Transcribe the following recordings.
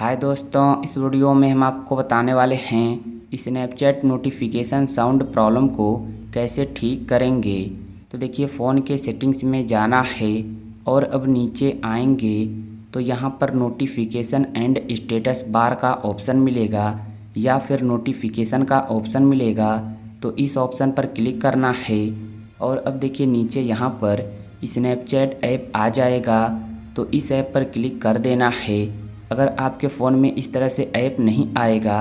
हाय दोस्तों, इस वीडियो में हम आपको बताने वाले हैं स्नैपचैट नोटिफिकेशन साउंड प्रॉब्लम को कैसे ठीक करेंगे। तो देखिए, फ़ोन के सेटिंग्स में जाना है और अब नीचे आएंगे तो यहाँ पर नोटिफिकेशन एंड स्टेटस बार का ऑप्शन मिलेगा या फिर नोटिफिकेशन का ऑप्शन मिलेगा। तो इस ऑप्शन पर क्लिक करना है और अब देखिए नीचे यहाँ पर स्नैपचैट ऐप आ जाएगा। तो इस ऐप पर क्लिक कर देना है। अगर आपके फ़ोन में इस तरह से ऐप नहीं आएगा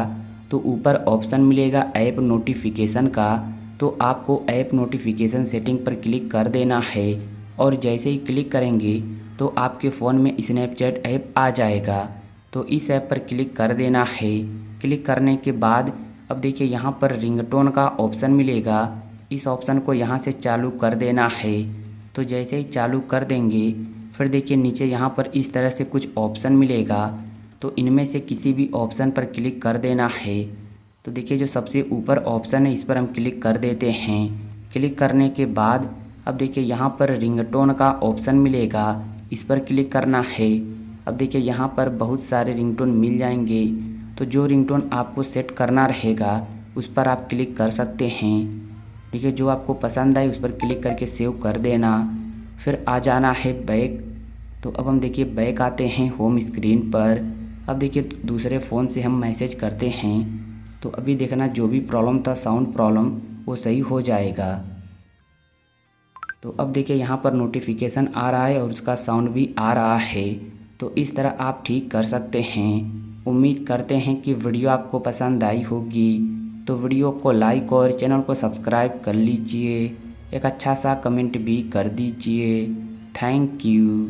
तो ऊपर ऑप्शन मिलेगा ऐप नोटिफिकेशन का। तो आपको ऐप नोटिफिकेशन सेटिंग पर क्लिक कर देना है और जैसे ही क्लिक करेंगे तो आपके फ़ोन में स्नैपचैट ऐप आ जाएगा। तो इस ऐप पर क्लिक कर देना है। क्लिक करने के बाद अब देखिए यहाँ पर रिंगटोन का ऑप्शन मिलेगा। इस ऑप्शन को यहाँ से चालू कर देना है। तो जैसे ही चालू कर देंगे फिर देखिए नीचे यहाँ पर इस तरह से कुछ ऑप्शन मिलेगा। तो इनमें से किसी भी ऑप्शन पर क्लिक कर देना है। तो देखिए जो सबसे ऊपर ऑप्शन है इस पर हम क्लिक कर देते हैं। क्लिक करने के बाद अब देखिए यहाँ पर रिंगटोन का ऑप्शन मिलेगा, इस पर क्लिक करना है। अब देखिए यहाँ पर बहुत सारे रिंगटोन मिल जाएंगे। तो जो रिंगटोन आपको सेट करना रहेगा उस पर आप क्लिक कर सकते हैं। देखिए जो आपको पसंद आए उस पर क्लिक करके सेव कर देना। फिर आ जाना है बैक। तो अब हम देखिए बैक आते हैं होम स्क्रीन पर। अब देखिए दूसरे फ़ोन से हम मैसेज करते हैं तो अभी देखना जो भी प्रॉब्लम था साउंड प्रॉब्लम वो सही हो जाएगा। तो अब देखिए यहाँ पर नोटिफिकेशन आ रहा है और उसका साउंड भी आ रहा है। तो इस तरह आप ठीक कर सकते हैं। उम्मीद करते हैं कि वीडियो आपको पसंद आई होगी। तो वीडियो को लाइक और चैनल को सब्सक्राइब कर लीजिए। एक अच्छा सा कमेंट भी कर दीजिए। Thank you.